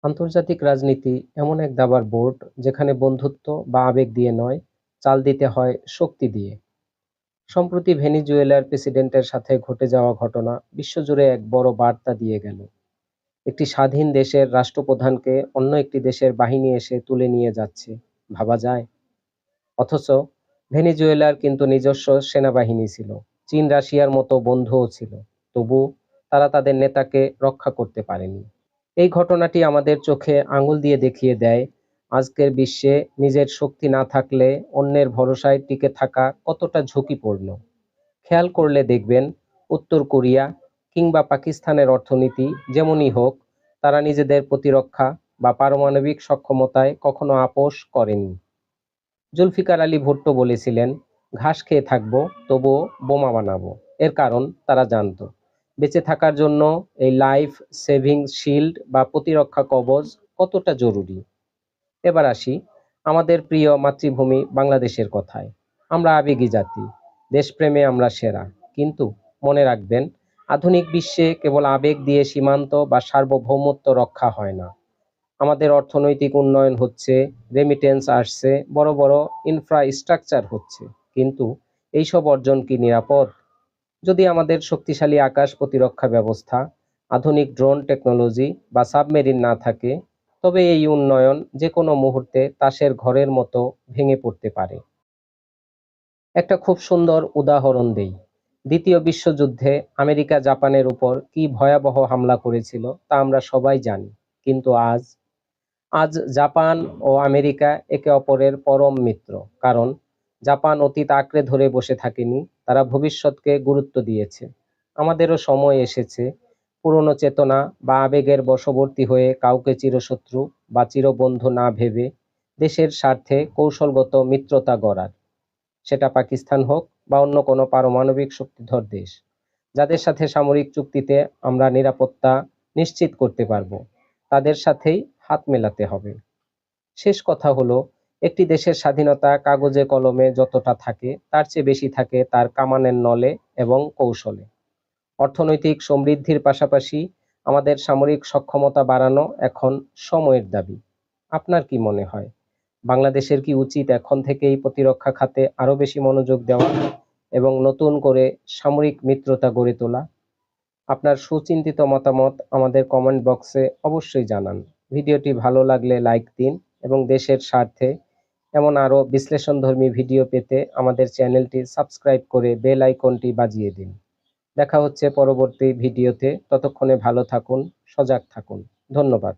আন্তর্জাতিক রাজনীতি এমন এক দাবার বোর্ড যেখানে বন্ধুত্ব বা আবেগ দিয়ে নয়, চাল দিতে হয় শক্তি দিয়ে। সম্প্রতি ভেনেজুয়েলার প্রেসিডেন্টের সাথে ঘটে যাওয়া ঘটনা বিশ্বজুড়ে এক বড় বার্তা দিয়ে গেল। একটি স্বাধীন দেশের রাষ্ট্রপ্রধানকে অন্য একটি দেশের বাহিনী এসে তুলে নিয়ে যাচ্ছে, ভাবা যায়? অথচ ভেনেজুয়েলার কিন্তু নিজস্ব সেনাবাহিনী ছিল, চীন রাশিয়ার মতো বন্ধুও ছিল। তবু তারা তাদের নেতাকে রক্ষা করতে পারেনি। এই ঘটনাটি আমাদের চোখে আঙুল দিয়ে দেখিয়ে দেয়, আজকের বিশ্বে নিজের শক্তি না থাকলে অন্যের ভরসায় টিকে থাকা কতটা ঝুঁকিপূর্ণ। খেয়াল করলে দেখবেন, উত্তর কোরিয়া কিংবা পাকিস্তানের অর্থনীতি যেমনই হোক, তারা নিজেদের প্রতিরক্ষা বা পারমাণবিক সক্ষমতায় কখনো আপোষ করেনি। জুলফিকার আলী ভুট্টো বলেছিলেন, ঘাস খেয়ে থাকবো, তবুও বোমা বানাবো। এর কারণ তারা জানতো, বেঁচে থাকার জন্য এই লাইফ সেভিং শিল্ড বা প্রতিরক্ষা কবচ কতটা জরুরি। এবার আসি আমাদের প্রিয় মাতৃভূমি বাংলাদেশের কথায়। আমরা আবেগী জাতি, দেশপ্রেমে আমরা সেরা। কিন্তু মনে রাখবেন, আধুনিক বিশ্বে কেবল আবেগ দিয়ে সীমান্ত বা সার্বভৌমত্ব রক্ষা হয় না। আমাদের অর্থনৈতিক উন্নয়ন হচ্ছে, রেমিটেন্স আসছে, বড় বড় ইনফ্রাস্ট্রাকচার হচ্ছে, কিন্তু এইসব অর্জন কি নিরাপদ? যদি আমাদের শক্তিশালী আকাশ প্রতিরক্ষা ব্যবস্থা, আধুনিক ড্রোন টেকনোলজি বা সাবমেরিন না থাকে, তবে এই উন্নয়ন যে কোনো মুহূর্তে তাসের ঘরের মতো ভেঙে পড়তে পারে। একটা খুব সুন্দর উদাহরণ দেই। দ্বিতীয় বিশ্বযুদ্ধে আমেরিকা জাপানের উপর কি ভয়াবহ হামলা করেছিল তা আমরা সবাই জানি। কিন্তু আজ আজ জাপান ও আমেরিকা একে অপরের পরম মিত্র। কারণ জাপান অতীত আঁকড়ে ধরে বসে থাকেনি, তারা ভবিষ্যৎকে গুরুত্ব দিয়েছে। আমাদেরও সময় এসেছে পুরনো চেতনা বা আবেগের বশবর্তী হয়ে কাউকে চিরশত্রু বা চিরবন্ধু না ভেবে দেশের স্বার্থে কৌশলগত মিত্রতা গড়ার। সেটা পাকিস্তান হোক বা অন্য কোনো পারমাণবিক শক্তিধর দেশ, যাদের সাথে সামরিক চুক্তিতে আমরা নিরাপত্তা নিশ্চিত করতে পারবো, তাদের সাথেই হাত মেলাতে হবে। শেষ কথা হলো, একটি দেশের স্বাধীনতা কাগজে কলমে যতটা থাকে, তার চেয়ে বেশি থাকে তার কামানের নলে এবং কৌশলে। অর্থনৈতিক সমৃদ্ধির পাশাপাশি আমাদের সামরিক সক্ষমতা বাড়ানো এখন সময়ের দাবি। আপনার কি মনে হয়, বাংলাদেশের কি উচিত এখন থেকেই প্রতিরক্ষা খাতে আরো বেশি মনোযোগ দেওয়া এবং নতুন করে সামরিক মিত্রতা গড়ে তোলা? আপনার সুচিন্তিত মতামত আমাদের কমেন্ট বক্সে অবশ্যই জানান। ভিডিওটি ভালো লাগলে লাইক দিন এবং দেশের স্বার্থে এমন আরো বিশ্লেষণধর্মী ভিডিও পেতে আমাদের চ্যানেলটি সাবস্ক্রাইব করে বেল আইকনটি বাজিয়ে দিন। দেখা হচ্ছে পরবর্তী ভিডিওতে। ততক্ষণে ভালো থাকুন, সজাগ থাকুন। ধন্যবাদ।